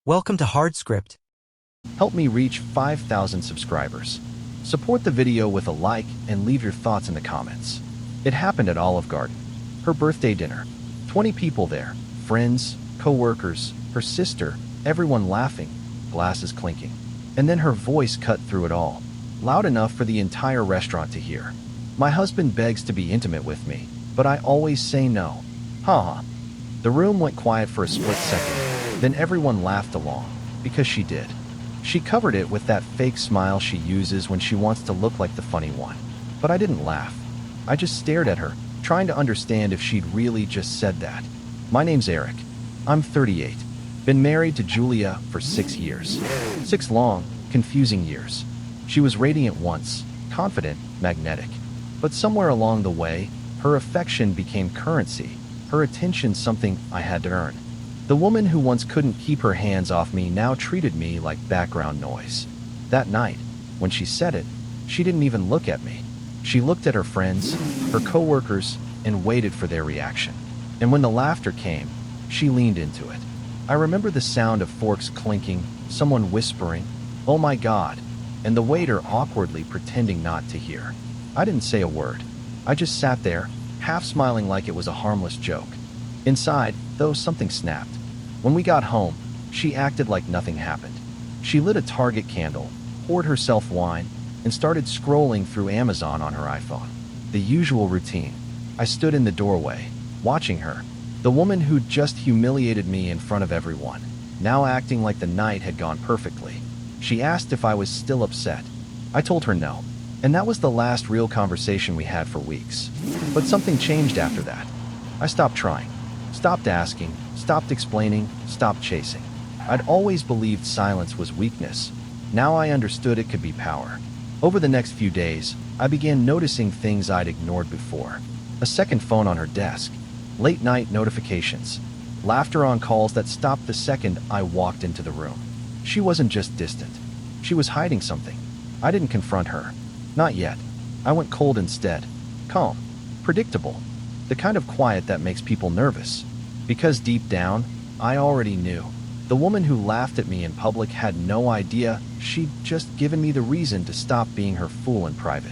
Welcome to HardScript. Help me reach 5,000 subscribers. Support the video with a like and leave your thoughts in the comments. It happened at Olive Garden. Her birthday dinner. 20 people there. Friends, co-workers, her sister, everyone laughing, glasses clinking. And then her voice cut through it all, loud enough for the entire restaurant to hear. My husband begs to be intimate with me, but I always say no. Haha. The room went quiet for a split second, then everyone laughed along, because she did. She covered it with that fake smile she uses when she wants to look like the funny one. But I didn't laugh. I just stared at her, trying to understand if she'd really just said that. My name's Eric. I'm 38. Been married to Julia for 6 years. 6 long, confusing years. She was radiant once, confident, magnetic. But somewhere along the way, her affection became currency, her attention something I had to earn. The woman who once couldn't keep her hands off me now treated me like background noise. That night, when she said it, she didn't even look at me. She looked at her friends, her co-workers, and waited for their reaction. And when the laughter came, she leaned into it. I remember the sound of forks clinking, someone whispering, "Oh my God," and the waiter awkwardly pretending not to hear. I didn't say a word. I just sat there, half smiling like it was a harmless joke. Inside, though, something snapped. When we got home, she acted like nothing happened. She lit a Target candle, poured herself wine, and started scrolling through Amazon on her iPhone. The usual routine. I stood in the doorway, watching her. The woman who'd just humiliated me in front of everyone, now acting like the night had gone perfectly. She asked if I was still upset. I told her no. And that was the last real conversation we had for weeks. But something changed after that. I stopped trying. Stopped asking, stopped explaining, stopped chasing. I'd always believed silence was weakness. Now I understood it could be power. Over the next few days, I began noticing things I'd ignored before. A second phone on her desk, late night notifications, laughter on calls that stopped the second I walked into the room. She wasn't just distant. She was hiding something. I didn't confront her. Not yet. I went cold instead. Calm. Predictable. The kind of quiet that makes people nervous. Because deep down, I already knew. The woman who laughed at me in public had no idea she'd just given me the reason to stop being her fool in private.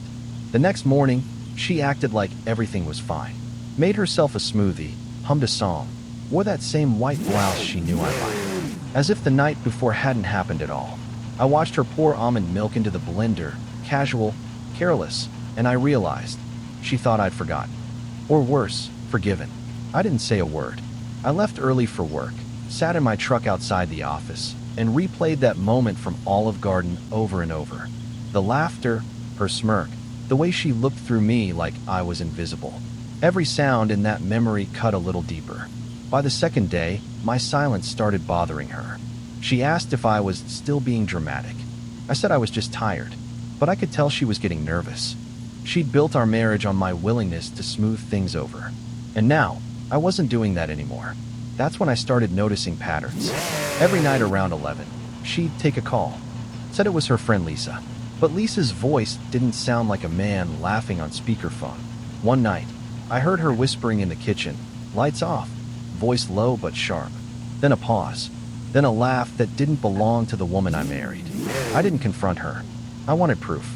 The next morning, she acted like everything was fine. Made herself a smoothie, hummed a song, wore that same white blouse she knew I liked. As if the night before hadn't happened at all. I watched her pour almond milk into the blender, casual, careless, and I realized she thought I'd forgotten. Or worse, forgiven. I didn't say a word. I left early for work, sat in my truck outside the office, and replayed that moment from Olive Garden over and over. The laughter, her smirk, the way she looked through me like I was invisible. Every sound in that memory cut a little deeper. By the second day, my silence started bothering her. She asked if I was still being dramatic. I said I was just tired, but I could tell she was getting nervous. She'd built our marriage on my willingness to smooth things over. And now, I wasn't doing that anymore. That's when I started noticing patterns. Every night around 11, she'd take a call. Said it was her friend Lisa. But Lisa's voice didn't sound like a man laughing on speakerphone. One night, I heard her whispering in the kitchen, lights off, voice low but sharp. Then a pause. Then a laugh that didn't belong to the woman I married. I didn't confront her. I wanted proof.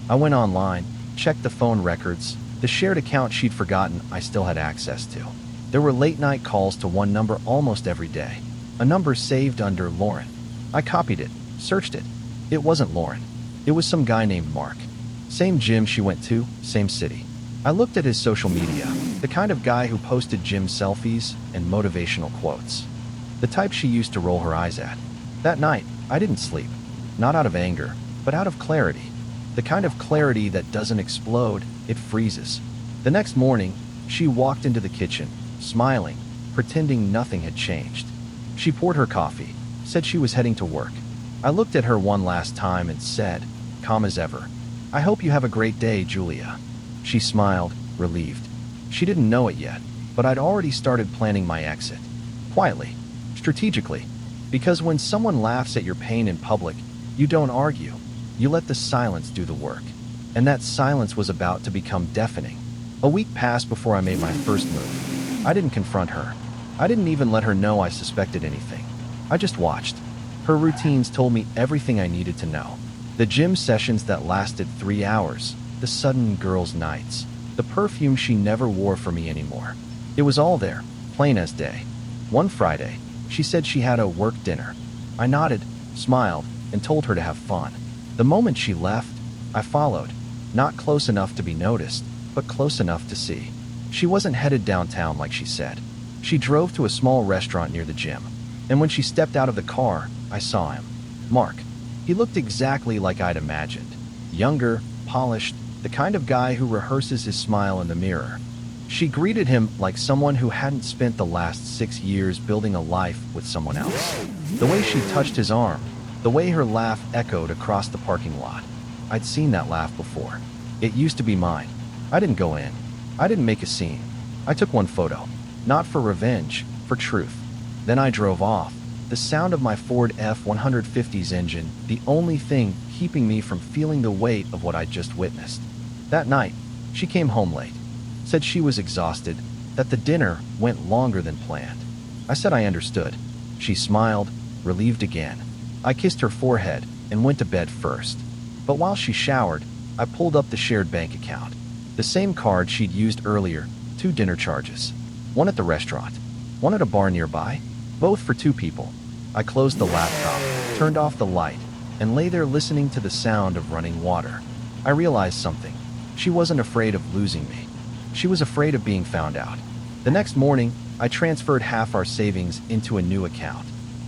I went online, checked the phone records, the shared account she'd forgotten I still had access to. There were late-night calls to one number almost every day. A number saved under Lauren. I copied it, searched it. It wasn't Lauren. It was some guy named Mark. Same gym she went to, same city. I looked at his social media, the kind of guy who posted gym selfies and motivational quotes. The type she used to roll her eyes at. That night, I didn't sleep. Not out of anger, but out of clarity. The kind of clarity that doesn't explode, it freezes. The next morning, she walked into the kitchen, smiling, pretending nothing had changed. She poured her coffee, said she was heading to work. I looked at her one last time and said, calm as ever, "I hope you have a great day, Julia." She smiled, relieved. She didn't know it yet, but I'd already started planning my exit. Quietly, strategically. Because when someone laughs at your pain in public, you don't argue. You let the silence do the work. And that silence was about to become deafening. A week passed before I made my first move. I didn't confront her. I didn't even let her know I suspected anything. I just watched. Her routines told me everything I needed to know. The gym sessions that lasted 3 hours, the sudden girls' nights, the perfume she never wore for me anymore. It was all there, plain as day. One Friday, she said she had a work dinner. I nodded, smiled, and told her to have fun. The moment she left, I followed, not close enough to be noticed, but close enough to see. She wasn't headed downtown like she said. She drove to a small restaurant near the gym, and when she stepped out of the car, I saw him. Mark. He looked exactly like I'd imagined. Younger, polished, the kind of guy who rehearses his smile in the mirror. She greeted him like someone who hadn't spent the last 6 years building a life with someone else. The way she touched his arm, the way her laugh echoed across the parking lot. I'd seen that laugh before. It used to be mine. I didn't go in. I didn't make a scene. I took one photo. Not for revenge, for truth. Then I drove off. The sound of my Ford F-150's engine, the only thing keeping me from feeling the weight of what I'd just witnessed. That night, she came home late. Said she was exhausted, that the dinner went longer than planned. I said I understood. She smiled, relieved again. I kissed her forehead and went to bed first. But while she showered, I pulled up the shared bank account. The same card she'd used earlier, 2 dinner charges. One at the restaurant, one at a bar nearby, both for 2 people. I closed the laptop, turned off the light, and lay there listening to the sound of running water. I realized something. She wasn't afraid of losing me. She was afraid of being found out. The next morning, I transferred half our savings into a new account.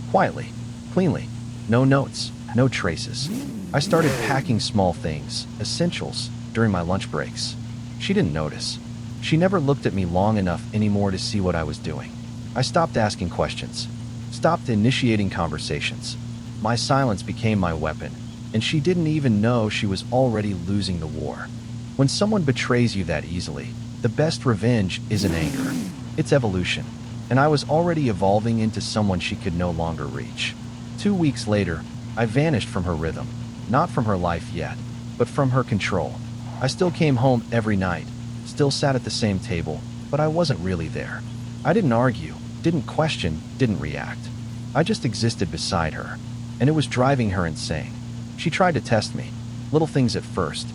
Quietly, cleanly, no notes, no traces. I started packing small things, essentials, during my lunch breaks. She didn't notice. She never looked at me long enough anymore to see what I was doing. I stopped asking questions, stopped initiating conversations. My silence became my weapon, and she didn't even know she was already losing the war. When someone betrays you that easily, the best revenge isn't anger. It's evolution, and I was already evolving into someone she could no longer reach. 2 weeks later, I vanished from her rhythm, not from her life yet, but from her control. I still came home every night, still sat at the same table, but I wasn't really there. I didn't argue, didn't question, didn't react. I just existed beside her, and it was driving her insane. She tried to test me, little things at first.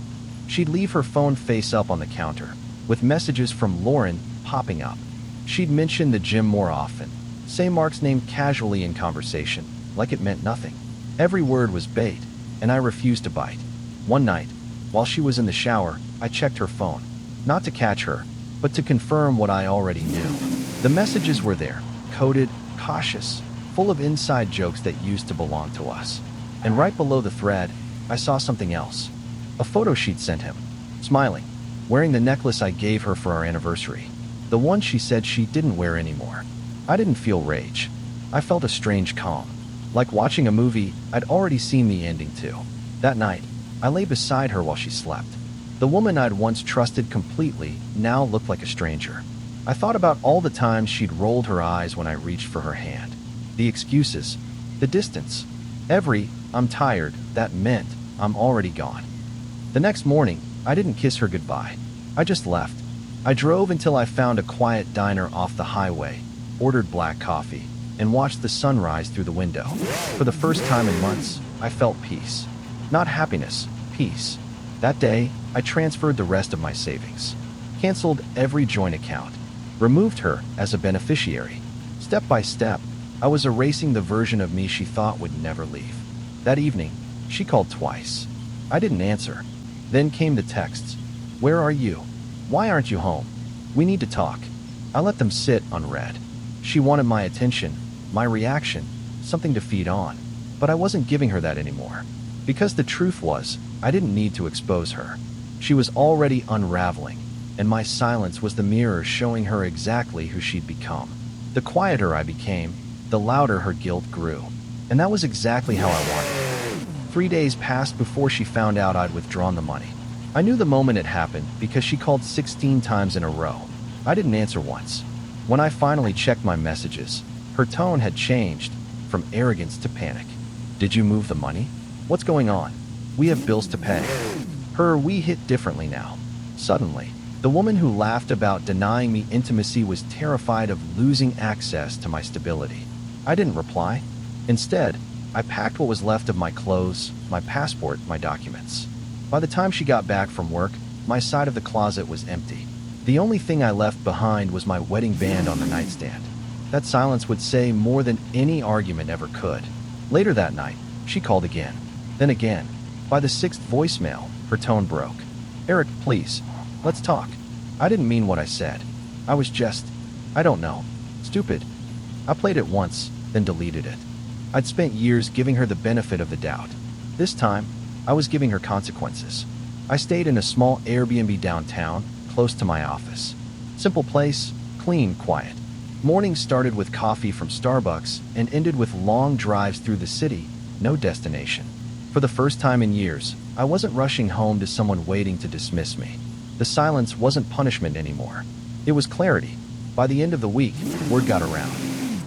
She'd leave her phone face up on the counter, with messages from Lauren popping up. She'd mention the gym more often, say Mark's name casually in conversation, like it meant nothing. Every word was bait, and I refused to bite. One night, while she was in the shower, I checked her phone, not to catch her, but to confirm what I already knew. The messages were there, coded, cautious, full of inside jokes that used to belong to us. And right below the thread, I saw something else. A photo she'd sent him, smiling, wearing the necklace I gave her for our anniversary. The one she said she didn't wear anymore. I didn't feel rage. I felt a strange calm. Like watching a movie I'd already seen the ending to. That night, I lay beside her while she slept. The woman I'd once trusted completely now looked like a stranger. I thought about all the times she'd rolled her eyes when I reached for her hand. The excuses, the distance. Every, "I'm tired," that meant I'm already gone. The next morning, I didn't kiss her goodbye. I just left. I drove until I found a quiet diner off the highway, ordered black coffee, and watched the sunrise through the window. For the first time in months, I felt peace. Not happiness, peace. That day, I transferred the rest of my savings, canceled every joint account, removed her as a beneficiary. Step by step, I was erasing the version of me she thought would never leave. That evening, she called twice. I didn't answer. Then came the texts. "Where are you? Why aren't you home? We need to talk." I let them sit unread. She wanted my attention, my reaction, something to feed on. But I wasn't giving her that anymore. Because the truth was, I didn't need to expose her. She was already unraveling, and my silence was the mirror showing her exactly who she'd become. The quieter I became, the louder her guilt grew. And that was exactly how I wanted it. 3 days passed before she found out I'd withdrawn the money. I knew the moment it happened because she called 16 times in a row. I didn't answer once. When I finally checked my messages, her tone had changed from arrogance to panic. "Did you move the money? What's going on? We have bills to pay." Her "we" hit differently now. Suddenly, the woman who laughed about denying me intimacy was terrified of losing access to my stability. I didn't reply. Instead, I packed what was left of my clothes, my passport, my documents. By the time she got back from work, my side of the closet was empty. The only thing I left behind was my wedding band on the nightstand. That silence would say more than any argument ever could. Later that night, she called again. Then again. By the sixth voicemail, her tone broke. "Eric, please, let's talk." I didn't mean what I said. I was just, I don't know, stupid. I played it once, then deleted it. I'd spent years giving her the benefit of the doubt. This time, I was giving her consequences. I stayed in a small Airbnb downtown, close to my office. Simple place, clean, quiet. Mornings started with coffee from Starbucks and ended with long drives through the city, no destination. For the first time in years, I wasn't rushing home to someone waiting to dismiss me. The silence wasn't punishment anymore. It was clarity. By the end of the week, word got around.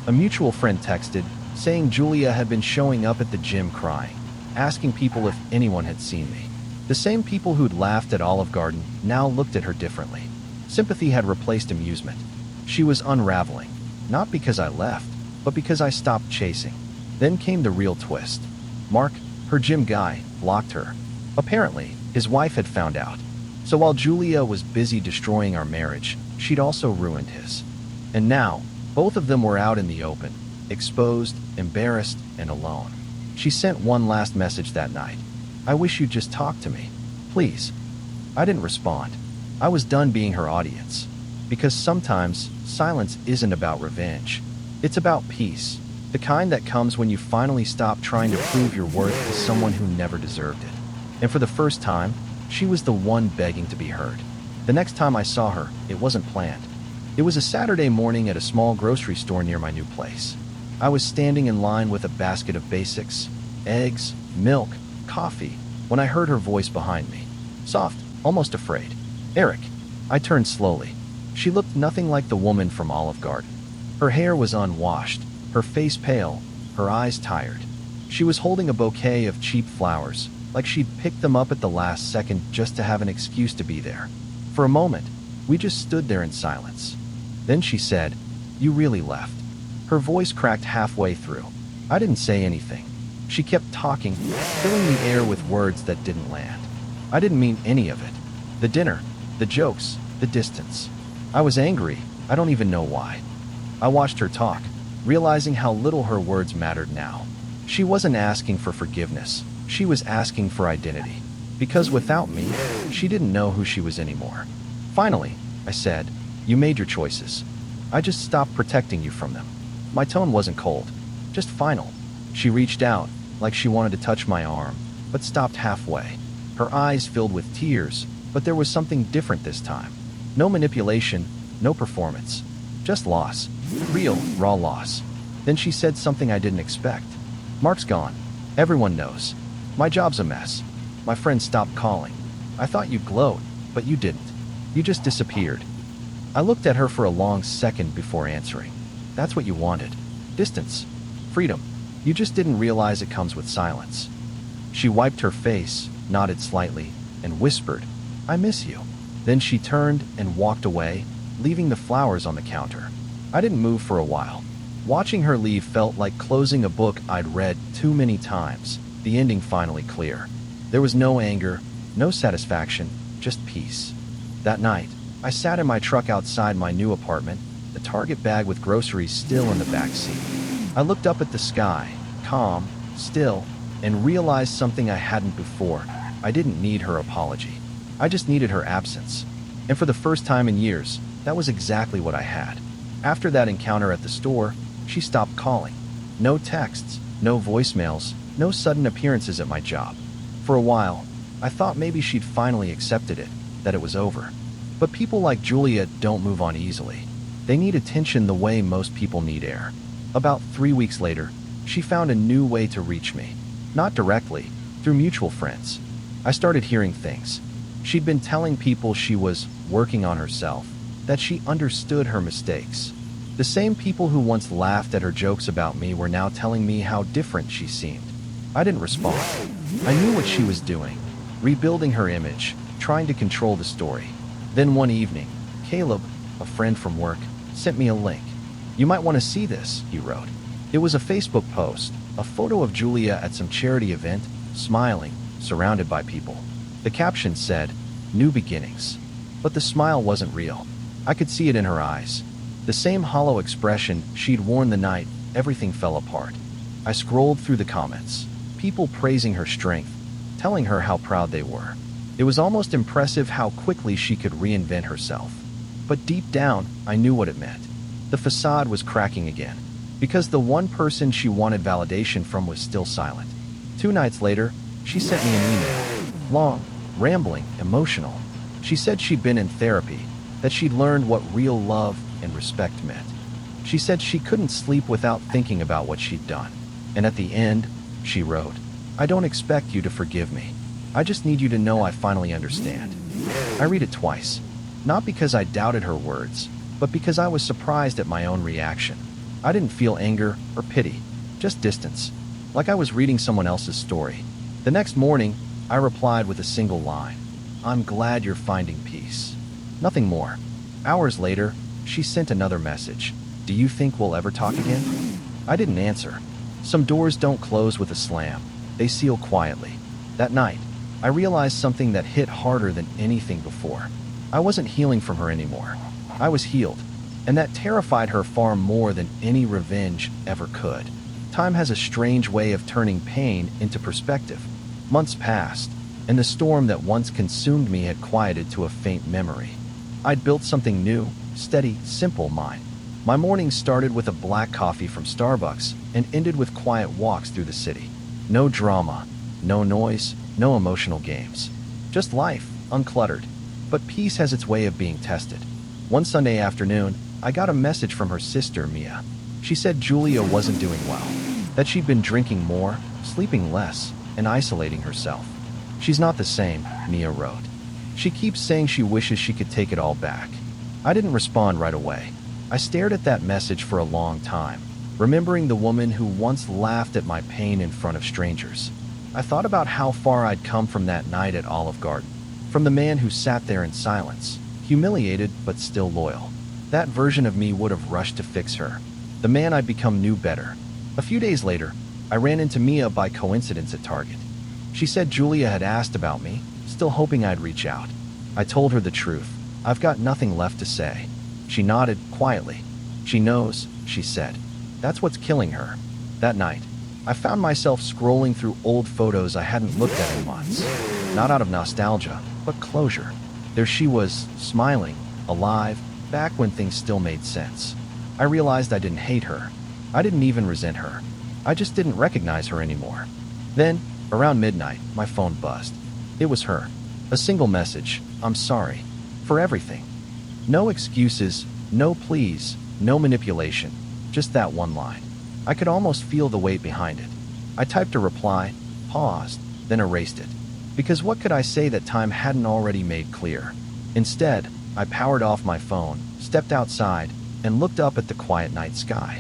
A mutual friend texted, saying Julia had been showing up at the gym crying, asking people if anyone had seen me. The same people who'd laughed at Olive Garden now looked at her differently. Sympathy had replaced amusement. She was unraveling, not because I left, but because I stopped chasing. Then came the real twist. Mark, her gym guy, blocked her. Apparently, his wife had found out. So while Julia was busy destroying our marriage, she'd also ruined his. And now, both of them were out in the open, exposed, embarrassed, and alone. She sent one last message that night. "I wish you'd just talk to me. Please." I didn't respond. I was done being her audience. Because sometimes, silence isn't about revenge. It's about peace. The kind that comes when you finally stop trying to prove your worth to someone who never deserved it. And for the first time, she was the one begging to be heard. The next time I saw her, it wasn't planned. It was a Saturday morning at a small grocery store near my new place. I was standing in line with a basket of basics, eggs, milk, coffee, when I heard her voice behind me. Soft, almost afraid. "Eric." I turned slowly. She looked nothing like the woman from Olive Garden. Her hair was unwashed, her face pale, her eyes tired. She was holding a bouquet of cheap flowers, like she'd picked them up at the last second just to have an excuse to be there. For a moment, we just stood there in silence. Then she said, "You really left." Her voice cracked halfway through. I didn't say anything. She kept talking, filling the air with words that didn't land. I didn't mean any of it. The dinner, the jokes, the distance. I was angry. I don't even know why. I watched her talk, realizing how little her words mattered now. She wasn't asking for forgiveness. She was asking for identity. Because without me, she didn't know who she was anymore. Finally, I said, "You made your choices. I just stopped protecting you from them." My tone wasn't cold, just final. She reached out, like she wanted to touch my arm, but stopped halfway. Her eyes filled with tears, but there was something different this time. No manipulation, no performance. Just loss. Real, raw loss. Then she said something I didn't expect. "Mark's gone. Everyone knows. My job's a mess. My friends stopped calling. I thought you'd gloat, but you didn't. You just disappeared." I looked at her for a long second before answering. "That's what you wanted. Distance. Freedom. You just didn't realize it comes with silence." She wiped her face, nodded slightly, and whispered, "I miss you." Then she turned and walked away, leaving the flowers on the counter. I didn't move for a while. Watching her leave felt like closing a book I'd read too many times, the ending finally clear. There was no anger, no satisfaction, just peace. That night, I sat in my truck outside my new apartment, the Target bag with groceries still in the back seat. I looked up at the sky, calm, still, and realized something I hadn't before. I didn't need her apology. I just needed her absence. And for the first time in years, that was exactly what I had. After that encounter at the store, she stopped calling. No texts, no voicemails, no sudden appearances at my job. For a while, I thought maybe she'd finally accepted it, that it was over. But people like Julia don't move on easily. They need attention the way most people need air. About 3 weeks later, she found a new way to reach me. Not directly, through mutual friends. I started hearing things. She'd been telling people she was working on herself, that she understood her mistakes. The same people who once laughed at her jokes about me were now telling me how different she seemed. I didn't respond. I knew what she was doing, rebuilding her image, trying to control the story. Then one evening, Caleb, a friend from work, sent me a link. "You might want to see this," he wrote. It was a Facebook post, a photo of Julia at some charity event, smiling, surrounded by people. The caption said, "New beginnings." But the smile wasn't real. I could see it in her eyes. The same hollow expression she'd worn the night everything fell apart. I scrolled through the comments. People praising her strength, telling her how proud they were. It was almost impressive how quickly she could reinvent herself. But deep down, I knew what it meant. The facade was cracking again, because the one person she wanted validation from was still silent. 2 nights later, she sent me an email. Long, rambling, emotional. She said she'd been in therapy, that she'd learned what real love and respect meant. She said she couldn't sleep without thinking about what she'd done. And at the end, she wrote, "I don't expect you to forgive me. I just need you to know I finally understand." I read it twice, not because I doubted her words, but because I was surprised at my own reaction. I didn't feel anger or pity, just distance, like I was reading someone else's story. The next morning, I replied with a single line, "I'm glad you're finding peace." Nothing more. Hours later, she sent another message. "Do you think we'll ever talk again?" I didn't answer. Some doors don't close with a slam. They seal quietly. That night, I realized something that hit harder than anything before. I wasn't healing from her anymore. I was healed, and that terrified her far more than any revenge ever could. Time has a strange way of turning pain into perspective. Months passed, and the storm that once consumed me had quieted to a faint memory. I'd built something new, steady, simple mine. My mornings started with a black coffee from Starbucks and ended with quiet walks through the city. No drama, no noise, no emotional games. Just life, uncluttered. But peace has its way of being tested. One Sunday afternoon, I got a message from her sister, Mia. She said Julia wasn't doing well, that she'd been drinking more, sleeping less, and isolating herself. "She's not the same," Mia wrote. "She keeps saying she wishes she could take it all back." I didn't respond right away. I stared at that message for a long time, remembering the woman who once laughed at my pain in front of strangers. I thought about how far I'd come from that night at Olive Garden, from the man who sat there in silence, humiliated but still loyal. That version of me would have rushed to fix her. The man I'd become knew better. A few days later, I ran into Mia by coincidence at Target. She said Julia had asked about me, still hoping I'd reach out. I told her the truth. "I've got nothing left to say." She nodded quietly. "She knows," she said. "That's what's killing her." That night, I found myself scrolling through old photos I hadn't looked at in months. Not out of nostalgia, but closure. There she was, smiling, alive, back when things still made sense. I realized I didn't hate her. I didn't even resent her. I just didn't recognize her anymore. Then, around midnight, my phone buzzed. It was her. A single message, "I'm sorry. For everything." No excuses, no pleas, no manipulation. Just that one line. I could almost feel the weight behind it. I typed a reply, paused, then erased it. Because what could I say that time hadn't already made clear? Instead, I powered off my phone, stepped outside, and looked up at the quiet night sky.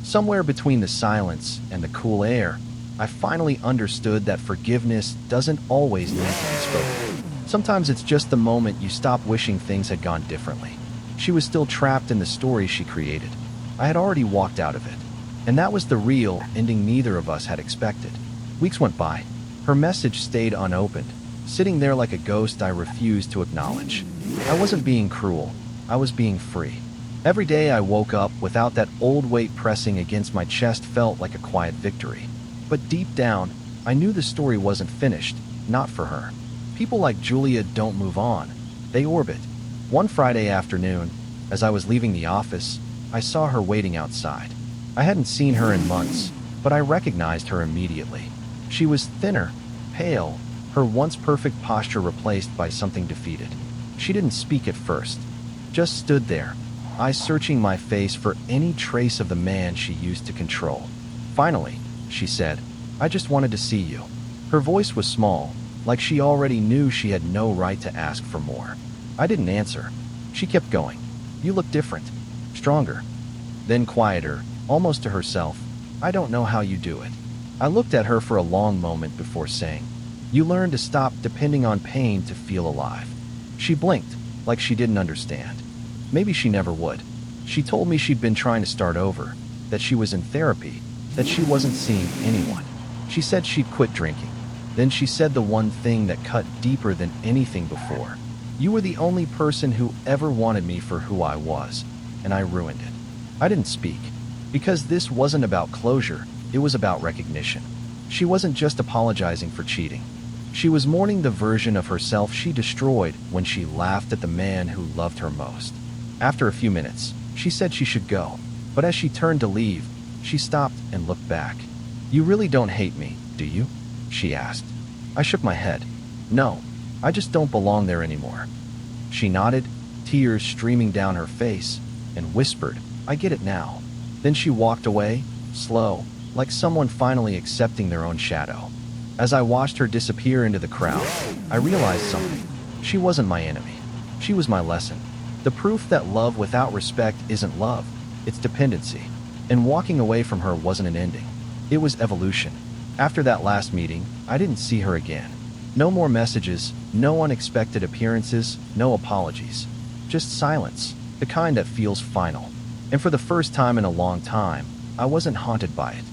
Somewhere between the silence and the cool air, I finally understood that forgiveness doesn't always need to be spoken. Sometimes it's just the moment you stop wishing things had gone differently. She was still trapped in the story she created. I had already walked out of it. And that was the real ending neither of us had expected. Weeks went by. Her message stayed unopened, sitting there like a ghost I refused to acknowledge. I wasn't being cruel. I was being free. Every day I woke up without that old weight pressing against my chest felt like a quiet victory. But deep down, I knew the story wasn't finished, not for her. People like Julia don't move on. They orbit. One Friday afternoon, as I was leaving the office, I saw her waiting outside. I hadn't seen her in months, but I recognized her immediately. She was thinner, pale, her once perfect posture replaced by something defeated. She didn't speak at first, just stood there, eyes searching my face for any trace of the man she used to control. Finally, she said, "I just wanted to see you." Her voice was small, like she already knew she had no right to ask for more. I didn't answer. She kept going. "You look different, stronger." Then quieter, almost to herself, "I don't know how you do it." I looked at her for a long moment before saying, "You learn to stop depending on pain to feel alive." She blinked, like she didn't understand. Maybe she never would. She told me she'd been trying to start over, that she was in therapy, that she wasn't seeing anyone. She said she'd quit drinking. Then she said the one thing that cut deeper than anything before. You were the only person who ever wanted me for who I was, and I ruined it. I didn't speak, because this wasn't about closure, it was about recognition. She wasn't just apologizing for cheating. She was mourning the version of herself she destroyed when she laughed at the man who loved her most. After a few minutes, she said she should go, but as she turned to leave, she stopped and looked back. You really don't hate me, do you? She asked. I shook my head. No, I just don't belong there anymore. She nodded, tears streaming down her face, and whispered, I get it now. Then she walked away, slow, like someone finally accepting their own shadow. As I watched her disappear into the crowd, I realized something. She wasn't my enemy. She was my lesson. The proof that love without respect isn't love, it's dependency. And walking away from her wasn't an ending. It was evolution. After that last meeting, I didn't see her again. No more messages, no unexpected appearances, no apologies. Just silence, the kind that feels final. And for the first time in a long time, I wasn't haunted by it.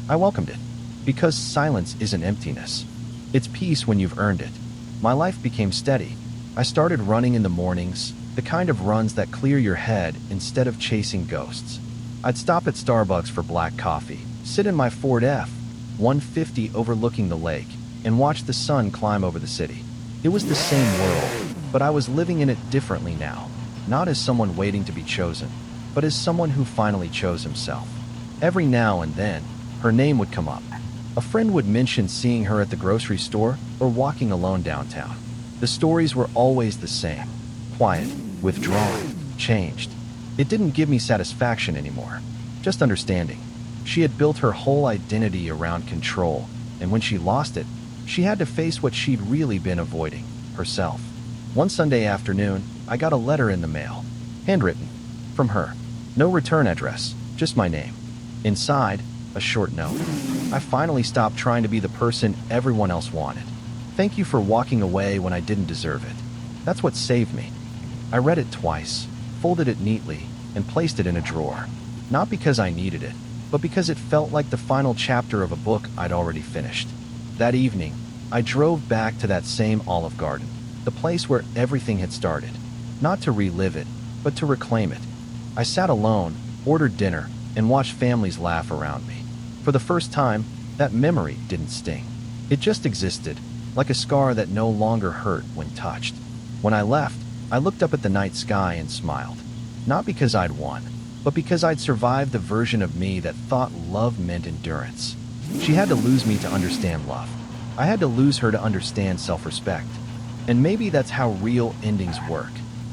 I welcomed it. Because silence isn't emptiness. It's peace when you've earned it. My life became steady. I started running in the mornings, the kind of runs that clear your head instead of chasing ghosts. I'd stop at Starbucks for black coffee, sit in my Ford F-150 overlooking the lake, and watch the sun climb over the city. It was the same world, but I was living in it differently now. Not as someone waiting to be chosen, but as someone who finally chose himself. Every now and then, her name would come up. A friend would mention seeing her at the grocery store or walking alone downtown. The stories were always the same. Quiet, withdrawn, changed. It didn't give me satisfaction anymore, just understanding. She had built her whole identity around control, and when she lost it, she had to face what she'd really been avoiding, herself. One Sunday afternoon, I got a letter in the mail, handwritten, from her. No return address, just my name. Inside, a short note. I finally stopped trying to be the person everyone else wanted. Thank you for walking away when I didn't deserve it. That's what saved me. I read it twice, folded it neatly, and placed it in a drawer. Not because I needed it, but because it felt like the final chapter of a book I'd already finished. That evening, I drove back to that same Olive Garden, the place where everything had started. Not to relive it, but to reclaim it. I sat alone, ordered dinner, and watched families laugh around me. For the first time, that memory didn't sting. It just existed, like a scar that no longer hurt when touched. When I left, I looked up at the night sky and smiled. Not because I'd won, but because I'd survived the version of me that thought love meant endurance. She had to lose me to understand love. I had to lose her to understand self-respect. And maybe that's how real endings work.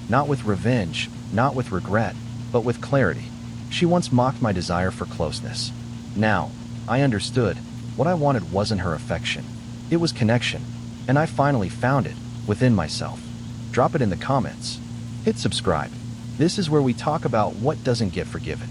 Not with revenge, not with regret, but with clarity. She once mocked my desire for closeness. Now, I understood. What I wanted wasn't her affection. It was connection. And I finally found it, within myself. Drop it in the comments. Hit subscribe. This is where we talk about what doesn't get forgiven.